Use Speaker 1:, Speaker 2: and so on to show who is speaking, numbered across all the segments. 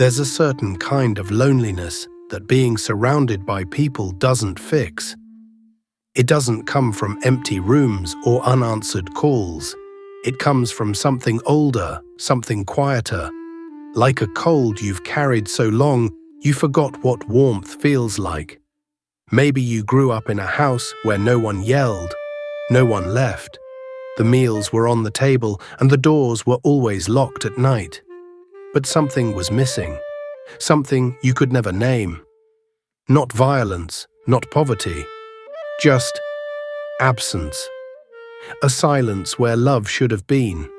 Speaker 1: There's a certain kind of loneliness that being surrounded by people doesn't fix. It doesn't come from empty rooms or unanswered calls. It comes from something older, something quieter. Like a cold you've carried so long, you forgot what warmth feels like. Maybe you grew up in a house where no one yelled, no one left. The meals were on the table and the doors were always locked at night. But something was missing, something you could never name. Not violence, not poverty, just absence. A silence where love should have been,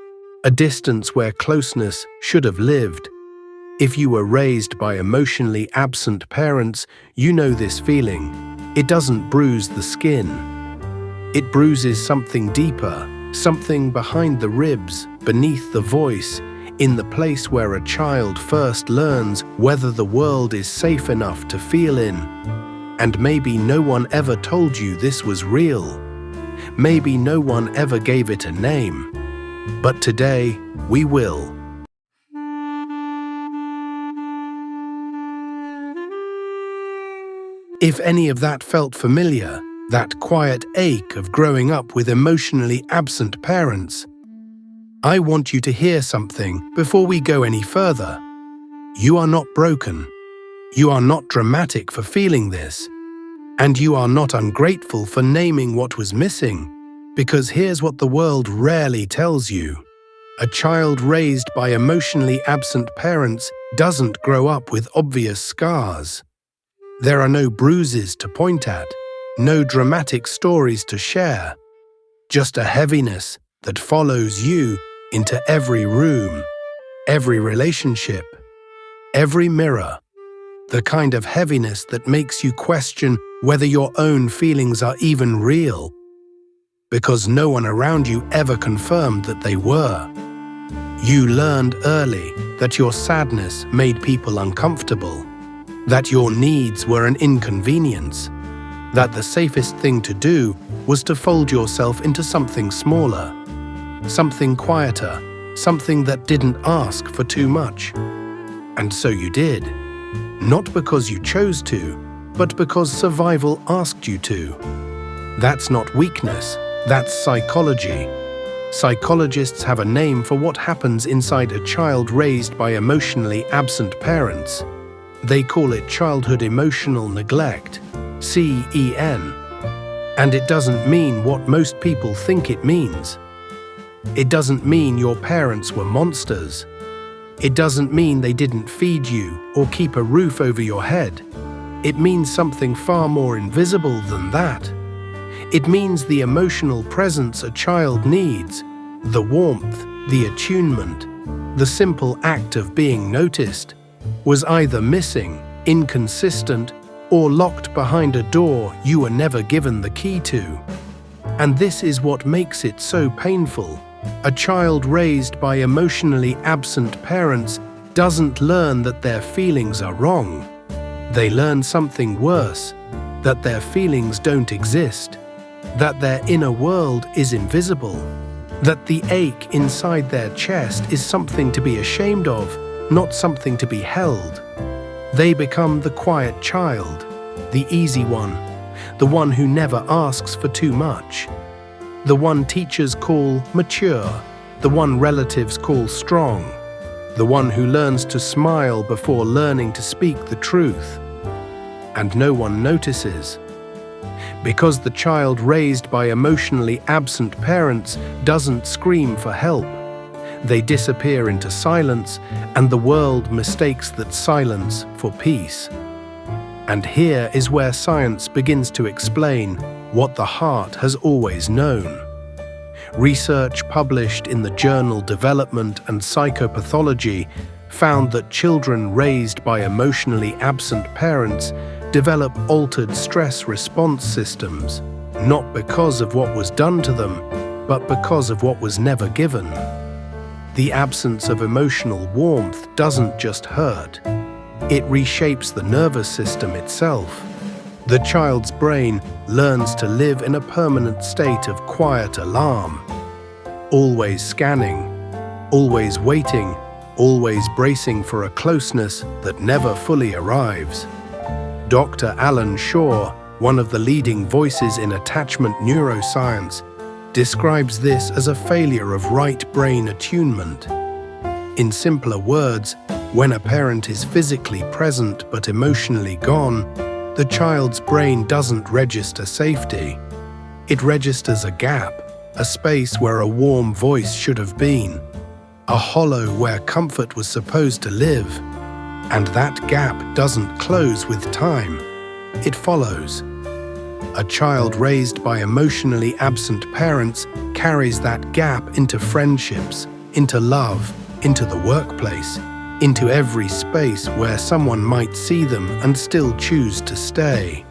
Speaker 1: a distance where closeness should have lived. If you were raised by emotionally absent parents, you know this feeling. It doesn't bruise the skin. It bruises something deeper, something behind the ribs, beneath the voice, in the place where a child first learns whether the world is safe enough to feel in. And maybe no one ever told you this was real. Maybe no one ever gave it a name. But today, we will. If any of that felt familiar, that quiet ache of growing up with emotionally absent parents, I want you to hear something before we go any further. You are not broken. You are not dramatic for feeling this. And you are not ungrateful for naming what was missing. Because here's what the world rarely tells you. A child raised by emotionally absent parents doesn't grow up with obvious scars. There are no bruises to point at, no dramatic stories to share. Just a heaviness that follows you into every room, every relationship, every mirror. The kind of heaviness that makes you question whether your own feelings are even real, because no one around you ever confirmed that they were. You learned early that your sadness made people uncomfortable, that your needs were an inconvenience, that the safest thing to do was to fold yourself into something smaller, something quieter, something that didn't ask for too much. And so you did. Not because you chose to, but because survival asked you to. That's not weakness, that's psychology. Psychologists have a name for what happens inside a child raised by emotionally absent parents. They call it childhood emotional neglect, CEN. And it doesn't mean what most people think it means. It doesn't mean your parents were monsters. It doesn't mean they didn't feed you or keep a roof over your head. It means something far more invisible than that. It means the emotional presence a child needs, the warmth, the attunement, the simple act of being noticed, was either missing, inconsistent, or locked behind a door you were never given the key to. And this is what makes it so painful. A child raised by emotionally absent parents doesn't learn that their feelings are wrong. They learn something worse, that their feelings don't exist, that their inner world is invisible, that the ache inside their chest is something to be ashamed of, not something to be held. They become the quiet child, the easy one, the one who never asks for too much, the one teachers call mature, the one relatives call strong, the one who learns to smile before learning to speak the truth. And no one notices. Because the child raised by emotionally absent parents doesn't scream for help. They disappear into silence, and the world mistakes that silence for peace. And here is where science begins to explain what the heart has always known. Research published in the journal Development and Psychopathology found that children raised by emotionally absent parents develop altered stress response systems, not because of what was done to them, but because of what was never given. The absence of emotional warmth doesn't just hurt. It reshapes the nervous system itself. The child's brain learns to live in a permanent state of quiet alarm, always scanning, always waiting, always bracing for a closeness that never fully arrives. Dr. Alan Shaw, one of the leading voices in attachment neuroscience, describes this as a failure of right brain attunement. In simpler words, when a parent is physically present but emotionally gone, the child's brain doesn't register safety. It registers a gap, a space where a warm voice should have been, a hollow where comfort was supposed to live. And that gap doesn't close with time. It follows. A child raised by emotionally absent parents carries that gap into friendships, into love, into the workplace, into every space where someone might see them and still choose to stay.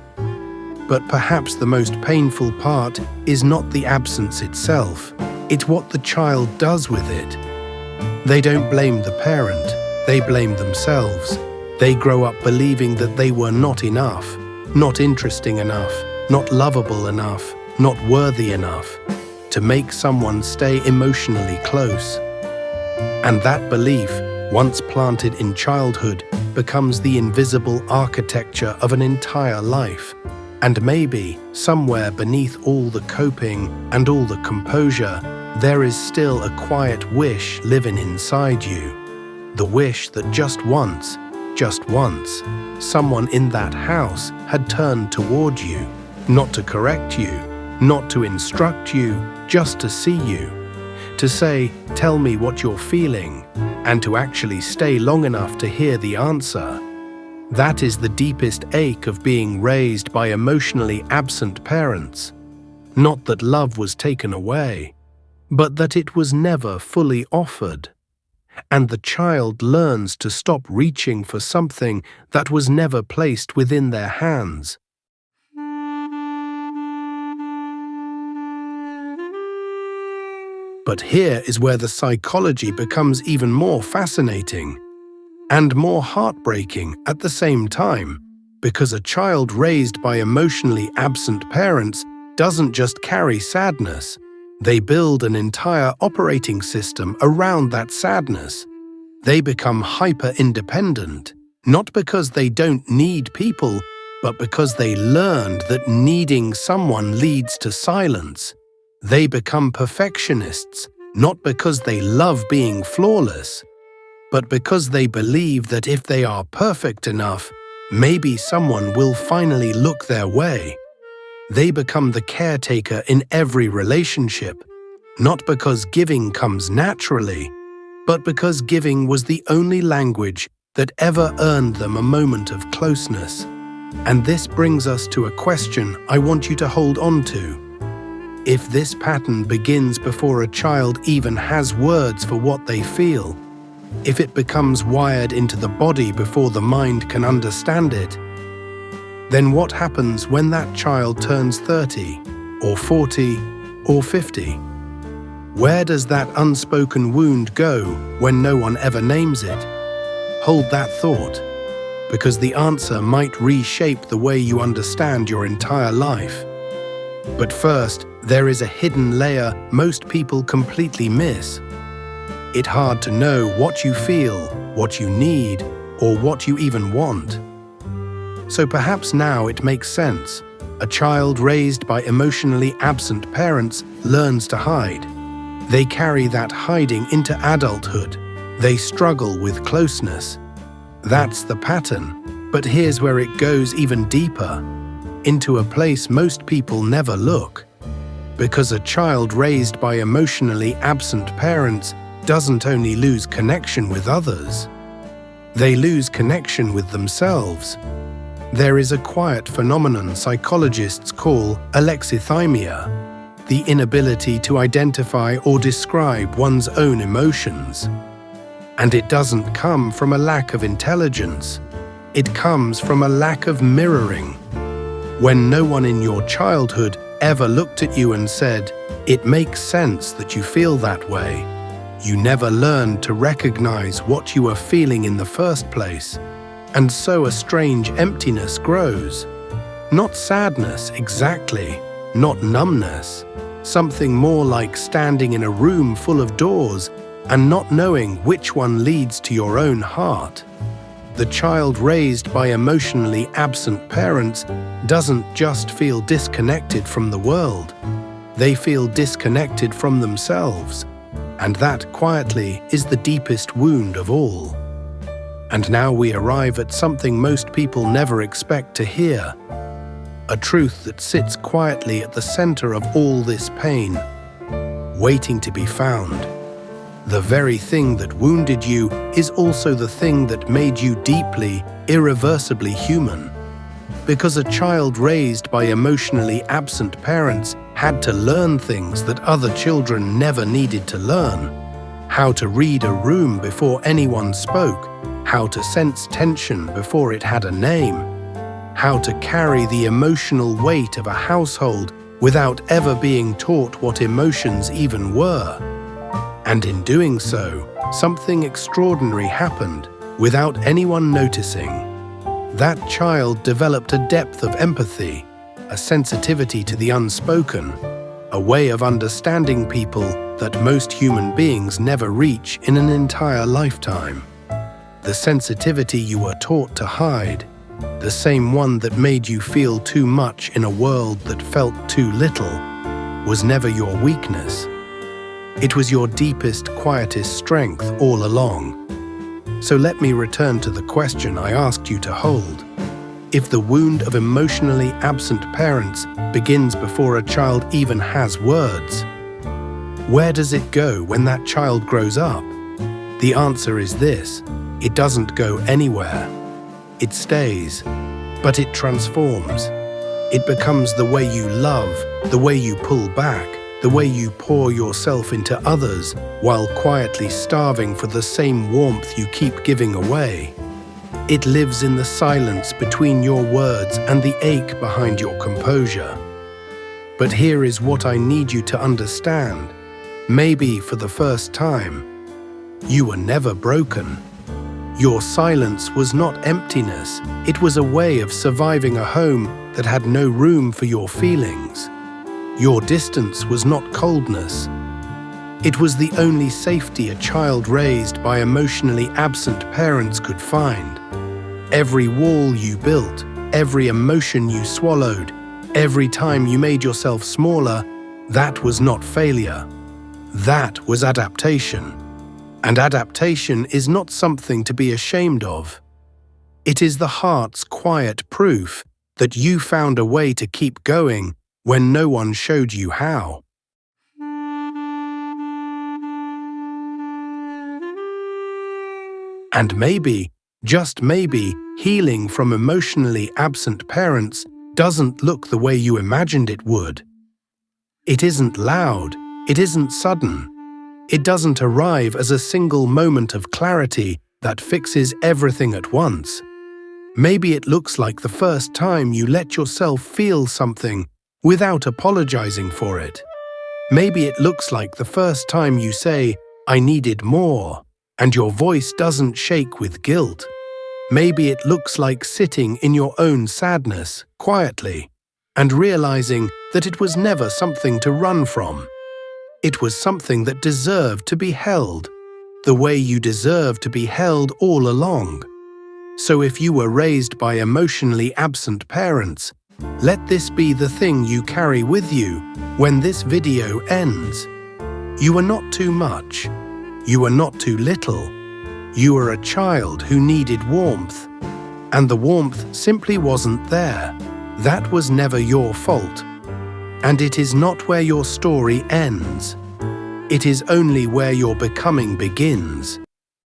Speaker 1: But perhaps the most painful part is not the absence itself, it's what the child does with it. They don't blame the parent, they blame themselves. They grow up believing that they were not enough, not interesting enough, not lovable enough, not worthy enough to make someone stay emotionally close. And that belief, once planted in childhood, becomes the invisible architecture of an entire life. And maybe, somewhere beneath all the coping and all the composure, there is still a quiet wish living inside you. The wish that just once, someone in that house had turned toward you, not to correct you, not to instruct you, just to see you. To say, "Tell me what you're feeling," and to actually stay long enough to hear the answer. That is the deepest ache of being raised by emotionally absent parents. Not that love was taken away, but that it was never fully offered. And the child learns to stop reaching for something that was never placed within their hands. But here is where the psychology becomes even more fascinating and more heartbreaking at the same time, because a child raised by emotionally absent parents doesn't just carry sadness, they build an entire operating system around that sadness. They become hyper-independent, not because they don't need people, but because they learned that needing someone leads to silence. They become perfectionists, not because they love being flawless, but because they believe that if they are perfect enough, maybe someone will finally look their way. They become the caretaker in every relationship, not because giving comes naturally, but because giving was the only language that ever earned them a moment of closeness. And this brings us to a question I want you to hold on to. If this pattern begins before a child even has words for what they feel, if it becomes wired into the body before the mind can understand it, then what happens when that child turns 30, or 40, or 50? Where does that unspoken wound go when no one ever names it? Hold that thought, because the answer might reshape the way you understand your entire life. But first, there is a hidden layer most people completely miss. It's hard to know what you feel, what you need, or what you even want. So perhaps now it makes sense. A child raised by emotionally absent parents learns to hide. They carry that hiding into adulthood. They struggle with closeness. That's the pattern, but here's where it goes even deeper, into a place most people never look. Because a child raised by emotionally absent parents doesn't only lose connection with others, they lose connection with themselves. There is a quiet phenomenon psychologists call alexithymia, the inability to identify or describe one's own emotions. And it doesn't come from a lack of intelligence. It comes from a lack of mirroring. When no one in your childhood ever looked at you and said, "It makes sense that you feel that way," you never learned to recognize what you were feeling in the first place. And so a strange emptiness grows. Not sadness, exactly, not numbness. Something more like standing in a room full of doors and not knowing which one leads to your own heart. The child raised by emotionally absent parents doesn't just feel disconnected from the world. They feel disconnected from themselves, and that quietly is the deepest wound of all. And now we arrive at something most people never expect to hear, a truth that sits quietly at the center of all this pain, waiting to be found. The very thing that wounded you is also the thing that made you deeply, irreversibly human. Because a child raised by emotionally absent parents had to learn things that other children never needed to learn. How to read a room before anyone spoke, how to sense tension before it had a name, how to carry the emotional weight of a household without ever being taught what emotions even were. And in doing so, something extraordinary happened without anyone noticing. That child developed a depth of empathy, a sensitivity to the unspoken, a way of understanding people that most human beings never reach in an entire lifetime. The sensitivity you were taught to hide, the same one that made you feel too much in a world that felt too little, was never your weakness. It was your deepest, quietest strength all along. So let me return to the question I asked you to hold. If the wound of emotionally absent parents begins before a child even has words, where does it go when that child grows up? The answer is this: it doesn't go anywhere. It stays, but it transforms. It becomes the way you love, the way you pull back, the way you pour yourself into others while quietly starving for the same warmth you keep giving away. It lives in the silence between your words and the ache behind your composure. But here is what I need you to understand. Maybe for the first time, you were never broken. Your silence was not emptiness. It was a way of surviving a home that had no room for your feelings. Your distance was not coldness. It was the only safety a child raised by emotionally absent parents could find. Every wall you built, every emotion you swallowed, every time you made yourself smaller, that was not failure. That was adaptation. And adaptation is not something to be ashamed of. It is the heart's quiet proof that you found a way to keep going when no one showed you how. And maybe, just maybe, healing from emotionally absent parents doesn't look the way you imagined it would. It isn't loud, it isn't sudden. It doesn't arrive as a single moment of clarity that fixes everything at once. Maybe it looks like the first time you let yourself feel something without apologizing for it. Maybe it looks like the first time you say, "I needed more," and your voice doesn't shake with guilt. Maybe it looks like sitting in your own sadness, quietly, and realizing that it was never something to run from. It was something that deserved to be held, the way you deserve to be held all along. So if you were raised by emotionally absent parents, let this be the thing you carry with you when this video ends. You were not too much. You were not too little. You were a child who needed warmth, and the warmth simply wasn't there. That was never your fault. And it is not where your story ends. It is only where your becoming begins.